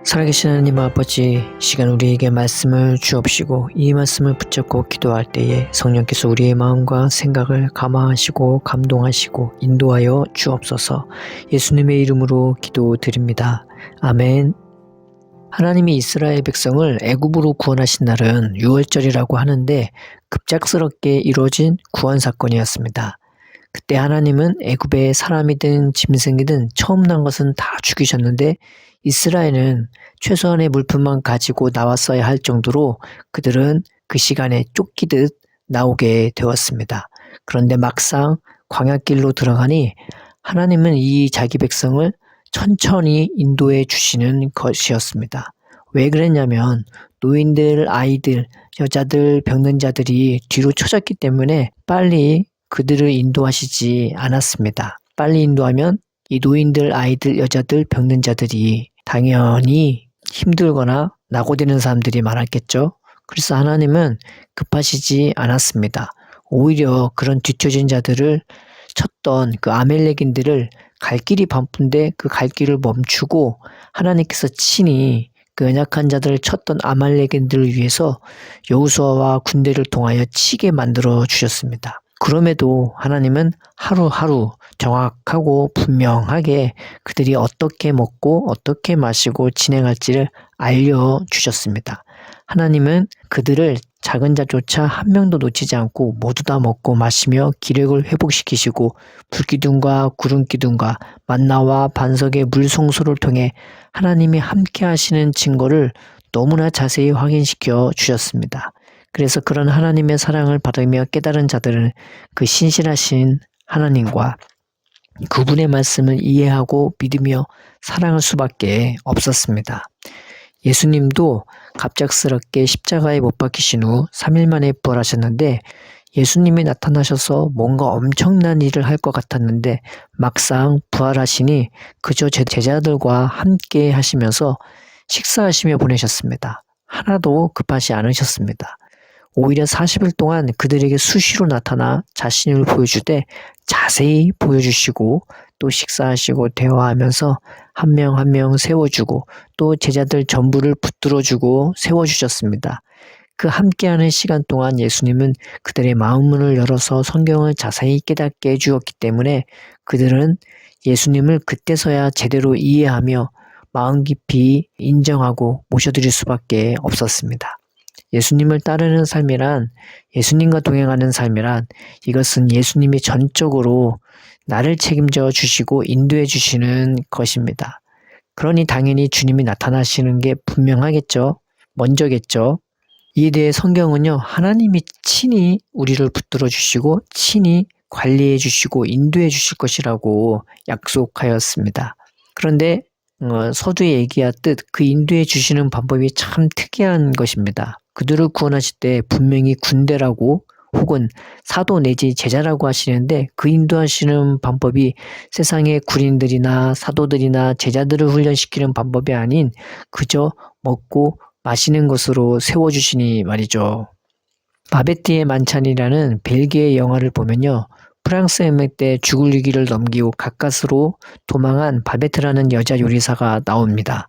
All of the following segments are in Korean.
살아계신 하나님 아버지, 시간 우리에게 말씀을 주옵시고 이 말씀을 붙잡고 기도할 때에 성령께서 우리의 마음과 생각을 감화하시고 감동하시고 인도하여 주옵소서. 예수님의 이름으로 기도드립니다. 아멘. 하나님이 이스라엘 백성을 애굽으로 구원하신 날은 유월절이라고 하는데 급작스럽게 이루어진 구원 사건이었습니다. 그때 하나님은 애굽에 사람이든 짐승이든 처음 난 것은 다 죽이셨는데 이스라엘은 최소한의 물품만 가지고 나왔어야 할 정도로 그들은 그 시간에 쫓기듯 나오게 되었습니다. 그런데 막상 광야길로 들어가니 하나님은 이 자기 백성을 천천히 인도해 주시는 것이었습니다. 왜 그랬냐면 노인들, 아이들, 여자들, 병든 자들이 뒤로 쳐졌기 때문에 빨리 그들을 인도하시지 않았습니다. 빨리 인도하면 이 노인들, 아이들, 여자들, 병든 자들이 당연히 힘들거나 낙오되는 사람들이 많았겠죠. 그래서 하나님은 급하시지 않았습니다. 오히려 그런 뒤처진 자들을 쳤던 그 아멜렉인들을 갈 길이 바쁜데 그 갈 길을 멈추고 하나님께서 친히 그 연약한 자들을 쳤던 아말렉인들을 위해서 여호수아와 군대를 통하여 치게 만들어 주셨습니다. 그럼에도 하나님은 하루하루 정확하고 분명하게 그들이 어떻게 먹고 어떻게 마시고 진행할지를 알려주셨습니다. 하나님은 그들을 작은 자조차 한 명도 놓치지 않고 모두 다 먹고 마시며 기력을 회복시키시고 불기둥과 구름기둥과 만나와 반석의 물송소를 통해 하나님이 함께 하시는 증거를 너무나 자세히 확인시켜 주셨습니다. 그래서 그런 하나님의 사랑을 받으며 깨달은 자들은 그 신실하신 하나님과 그분의 말씀을 이해하고 믿으며 사랑할 수밖에 없었습니다. 예수님도 갑작스럽게 십자가에 못 박히신 후 3일 만에 부활하셨는데 예수님이 나타나셔서 뭔가 엄청난 일을 할 것 같았는데 막상 부활하시니 그저 제자들과 함께 하시면서 식사하시며 보내셨습니다. 하나도 급하지 않으셨습니다. 오히려 40일 동안 그들에게 수시로 나타나 자신을 보여주되 자세히 보여주시고 또 식사하시고 대화하면서 한 명 한 명 세워주고 또 제자들 전부를 붙들어주고 세워주셨습니다. 그 함께하는 시간 동안 예수님은 그들의 마음문을 열어서 성경을 자세히 깨닫게 해주었기 때문에 그들은 예수님을 그때서야 제대로 이해하며 마음 깊이 인정하고 모셔드릴 수밖에 없었습니다. 예수님을 따르는 삶이란 예수님과 동행하는 삶이란 이것은 예수님이 전적으로 나를 책임져 주시고 인도해 주시는 것입니다. 그러니 당연히 주님이 나타나시는 게 분명하겠죠. 먼저겠죠. 이에 대해 성경은요. 하나님이 친히 우리를 붙들어 주시고 친히 관리해 주시고 인도해 주실 것이라고 약속하였습니다. 그런데 서두에 얘기했듯 그 인도해 주시는 방법이 참 특이한 것입니다. 그들을 구원하실 때 분명히 군대라고 혹은 사도 내지 제자라고 하시는데 그 인도하시는 방법이 세상의 군인들이나 사도들이나 제자들을 훈련시키는 방법이 아닌 그저 먹고 마시는 것으로 세워주시니 말이죠. 바베티의 만찬이라는 벨기에 영화를 보면요. 프랑스 혁명 때 죽을 위기를 넘기고 가까스로 도망한 바베트라는 여자 요리사가 나옵니다.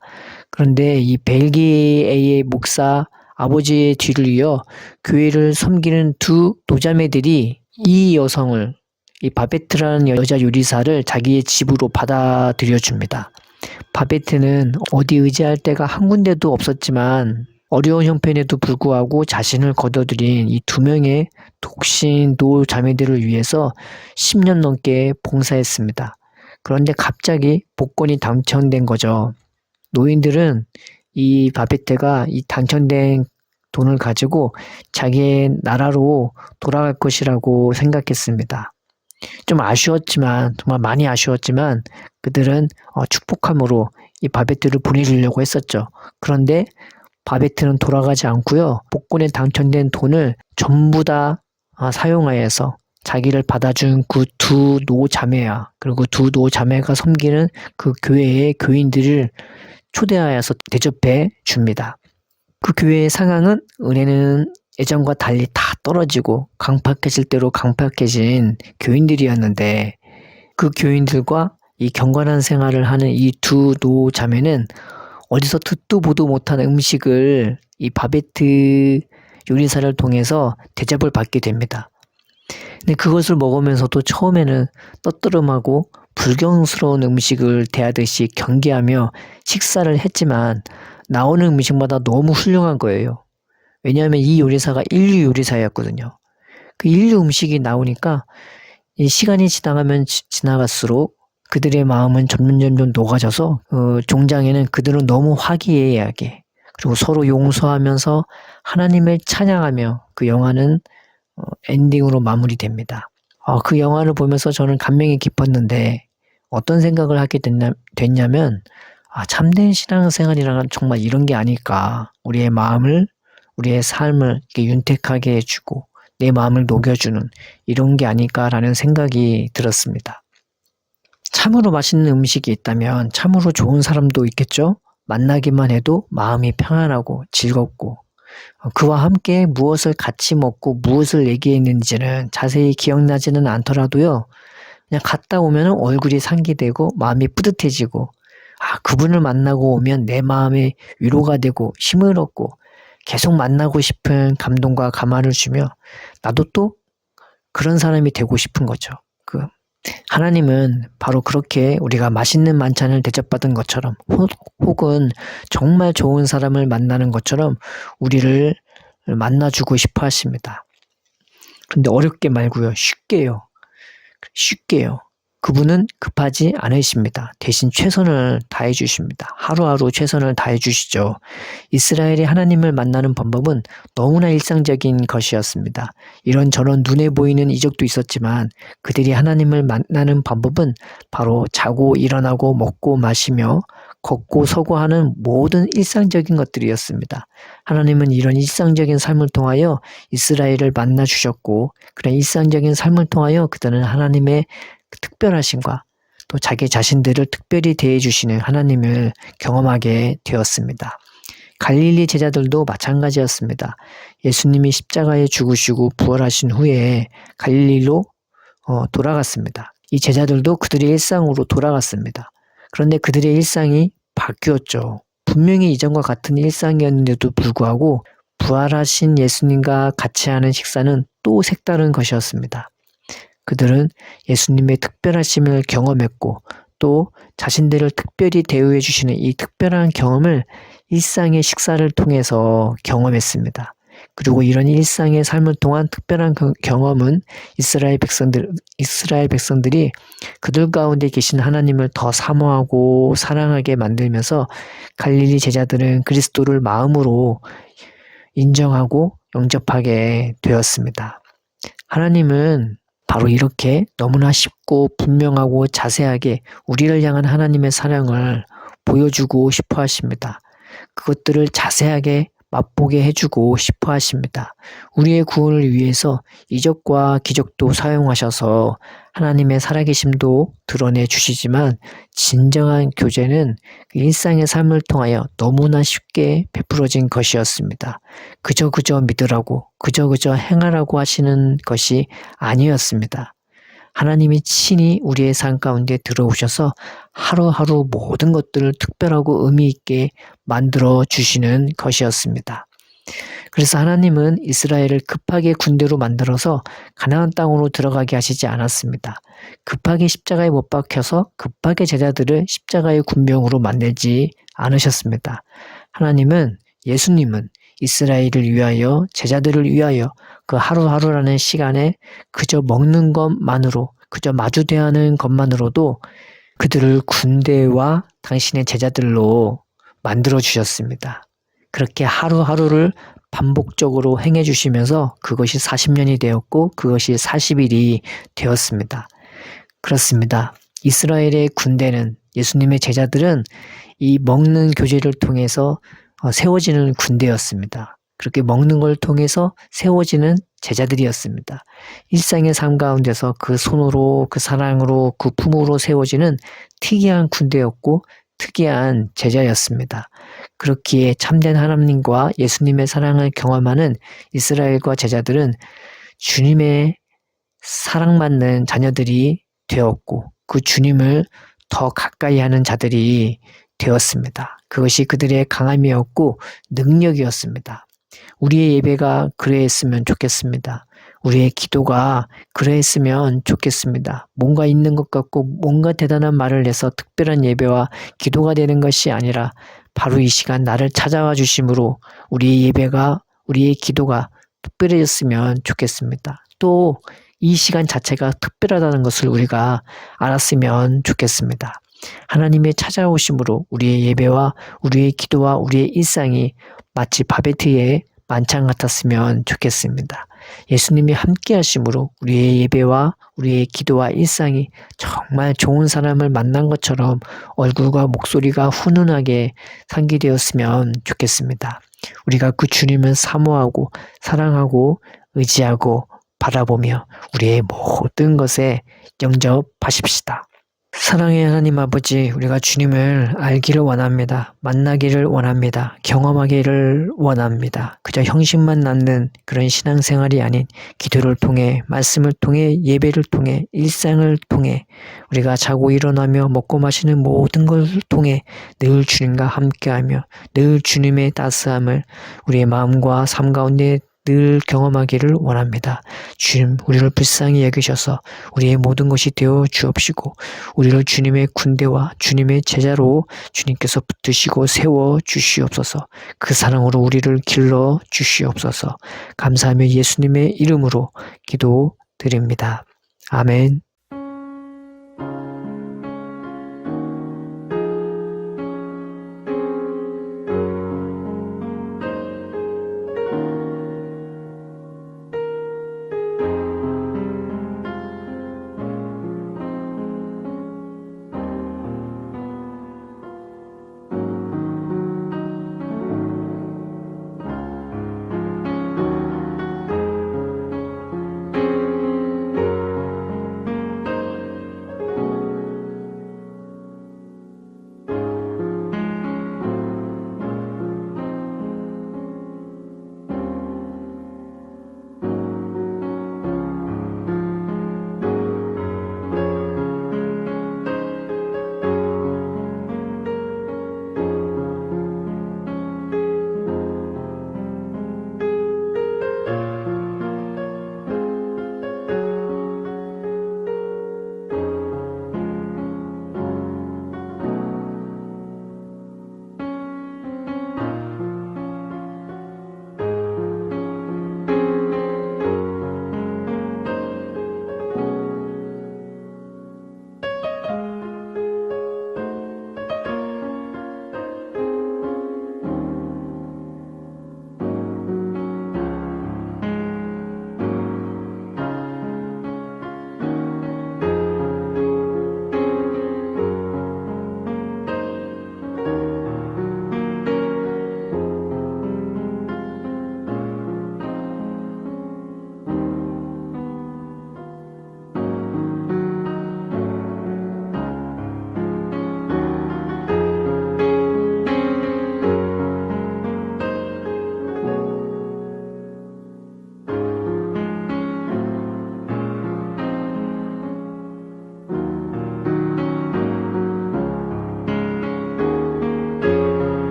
그런데 이 벨기에의 목사 아버지의 뒤를 이어 교회를 섬기는 두 노자매들이 이 여성을, 이 바베트라는 여자 요리사를 자기의 집으로 받아들여 줍니다. 바베트는 어디 의지할 데가 한 군데도 없었지만 어려운 형편에도 불구하고 자신을 거둬들인 이 두 명의 독신 노자매들을 위해서 10년 넘게 봉사했습니다. 그런데 갑자기 복권이 당첨된 거죠. 노인들은 이 바베테가 이 당첨된 돈을 가지고 자기의 나라로 돌아갈 것이라고 생각했습니다. 좀 아쉬웠지만 정말 많이 아쉬웠지만 그들은 축복함으로 이 바베트를 보내주려고 했었죠. 그런데 바베트는 돌아가지 않고요. 복권에 당첨된 돈을 전부 다 사용하여서 자기를 받아준 그 두 노자매야 그리고 두 노자매가 섬기는 그 교회의 교인들을 초대하여서 대접해 줍니다. 그 교회의 상황은 은혜는 예전과 달리 다 떨어지고 강팍해질 대로 강팍해진 교인들이었는데 그 교인들과 이 경건한 생활을 하는 이 두 노자매는 어디서 듣도 보도 못한 음식을 이 바베트 요리사를 통해서 대접을 받게 됩니다. 근데 그것을 먹으면서도 처음에는 떠뜨름하고 불경스러운 음식을 대하듯이 경계하며 식사를 했지만 나오는 음식마다 너무 훌륭한 거예요. 왜냐하면 이 요리사가 인류 요리사였거든요. 그 인류 음식이 나오니까 이 시간이 지나갈수록 그들의 마음은 점점 녹아져서 종장에는 그들은 너무 화기애애하게 그리고 서로 용서하면서 하나님을 찬양하며 그 영화는 엔딩으로 마무리됩니다. 그 영화를 보면서 저는 감명이 깊었는데 어떤 생각을 하게 됐냐면 참된 신앙생활이란 정말 이런 게 아닐까. 우리의 마음을 우리의 삶을 이렇게 윤택하게 해주고 내 마음을 녹여주는 이런 게 아닐까라는 생각이 들었습니다. 참으로 맛있는 음식이 있다면 참으로 좋은 사람도 있겠죠? 만나기만 해도 마음이 평안하고 즐겁고 그와 함께 무엇을 같이 먹고 무엇을 얘기했는지는 자세히 기억나지는 않더라도요. 그냥 갔다 오면 얼굴이 상기되고 마음이 뿌듯해지고 그분을 만나고 오면 내 마음에 위로가 되고 힘을 얻고 계속 만나고 싶은 감동과 감화를 주며 나도 또 그런 사람이 되고 싶은 거죠. 하나님은 바로 그렇게 우리가 맛있는 만찬을 대접받은 것처럼 혹은 정말 좋은 사람을 만나는 것처럼 우리를 만나주고 싶어 하십니다. 그런데 어렵게 말고요. 쉽게요. 그분은 급하지 않으십니다. 대신 최선을 다해 주십니다. 하루하루 최선을 다해 주시죠. 이스라엘이 하나님을 만나는 방법은 너무나 일상적인 것이었습니다. 이런저런 눈에 보이는 이적도 있었지만 그들이 하나님을 만나는 방법은 바로 자고 일어나고 먹고 마시며 걷고 서고 하는 모든 일상적인 것들이었습니다. 하나님은 이런 일상적인 삶을 통하여 이스라엘을 만나 주셨고 그런 일상적인 삶을 통하여 그들은 하나님의 특별하심과 또 자기 자신들을 특별히 대해주시는 하나님을 경험하게 되었습니다. 갈릴리 제자들도 마찬가지였습니다. 예수님이 십자가에 죽으시고 부활하신 후에 갈릴리로 돌아갔습니다. 이 제자들도 그들의 일상으로 돌아갔습니다. 그런데 그들의 일상이 바뀌었죠. 분명히 이전과 같은 일상이었는데도 불구하고 부활하신 예수님과 같이 하는 식사는 또 색다른 것이었습니다. 그들은 예수님의 특별하심을 경험했고 또 자신들을 특별히 대우해 주시는 이 특별한 경험을 일상의 식사를 통해서 경험했습니다. 그리고 이런 일상의 삶을 통한 특별한 경험은 이스라엘 백성들이 그들 가운데 계신 하나님을 더 사모하고 사랑하게 만들면서 갈릴리 제자들은 그리스도를 마음으로 인정하고 영접하게 되었습니다. 하나님은 바로 이렇게 너무나 쉽고 분명하고 자세하게 우리를 향한 하나님의 사랑을 보여주고 싶어 하십니다. 그것들을 자세하게 맛보게 해주고 싶어 하십니다. 우리의 구원을 위해서 이적과 기적도 사용하셔서 하나님의 살아계심도 드러내 주시지만 진정한 교제는 일상의 삶을 통하여 너무나 쉽게 베풀어진 것이었습니다. 그저 믿으라고 그저 행하라고 하시는 것이 아니었습니다. 하나님이 친히 우리의 삶 가운데 들어오셔서 하루하루 모든 것들을 특별하고 의미 있게 만들어 주시는 것이었습니다. 그래서 하나님은 이스라엘을 급하게 군대로 만들어서 가나안 땅으로 들어가게 하시지 않았습니다. 급하게 십자가에 못 박혀서 급하게 제자들을 십자가의 군병으로 만들지 않으셨습니다. 예수님은 이스라엘을 위하여 제자들을 위하여 그 하루하루라는 시간에 그저 먹는 것만으로 그저 마주 대하는 것만으로도 그들을 군대와 당신의 제자들로 만들어 주셨습니다. 그렇게 하루하루를 반복적으로 행해 주시면서 그것이 40년이 되었고 그것이 40일이 되었습니다. 그렇습니다. 이스라엘의 군대는 예수님의 제자들은 이 먹는 교제를 통해서 세워지는 군대였습니다. 그렇게 먹는 걸 통해서 세워지는 제자들이었습니다. 일상의 삶 가운데서 그 손으로 그 사랑으로 그 품으로 세워지는 특이한 군대였고 특이한 제자였습니다. 그렇기에 참된 하나님과 예수님의 사랑을 경험하는 이스라엘과 제자들은 주님의 사랑받는 자녀들이 되었고 그 주님을 더 가까이 하는 자들이 되었습니다. 그것이 그들의 강함이었고 능력이었습니다. 우리의 예배가 그러했으면 좋겠습니다. 우리의 기도가 그러했으면 좋겠습니다. 뭔가 있는 것 같고 뭔가 대단한 말을 해서 특별한 예배와 기도가 되는 것이 아니라 바로 이 시간 나를 찾아와 주심으로 우리의 예배가 우리의 기도가 특별해졌으면 좋겠습니다. 또 이 시간 자체가 특별하다는 것을 우리가 알았으면 좋겠습니다. 하나님의 찾아오심으로 우리의 예배와 우리의 기도와 우리의 일상이 마치 바베트의 만찬 같았으면 좋겠습니다. 예수님이 함께 하심으로 우리의 예배와 우리의 기도와 일상이 정말 좋은 사람을 만난 것처럼 얼굴과 목소리가 훈훈하게 상기되었으면 좋겠습니다. 우리가 그 주님을 사모하고 사랑하고 의지하고 바라보며 우리의 모든 것에 영접하십시다. 사랑의 하나님 아버지, 우리가 주님을 알기를 원합니다. 만나기를 원합니다. 경험하기를 원합니다. 그저 형식만 낳는 그런 신앙생활이 아닌 기도를 통해, 말씀을 통해, 예배를 통해, 일상을 통해 우리가 자고 일어나며 먹고 마시는 모든 걸 통해 늘 주님과 함께하며 늘 주님의 따스함을 우리의 마음과 삶 가운데 늘 경험하기를 원합니다. 주님, 우리를 불쌍히 여기셔서 우리의 모든 것이 되어 주옵시고 우리를 주님의 군대와 주님의 제자로 주님께서 붙드시고 세워 주시옵소서. 그 사랑으로 우리를 길러 주시옵소서. 감사하며 예수님의 이름으로 기도드립니다. 아멘.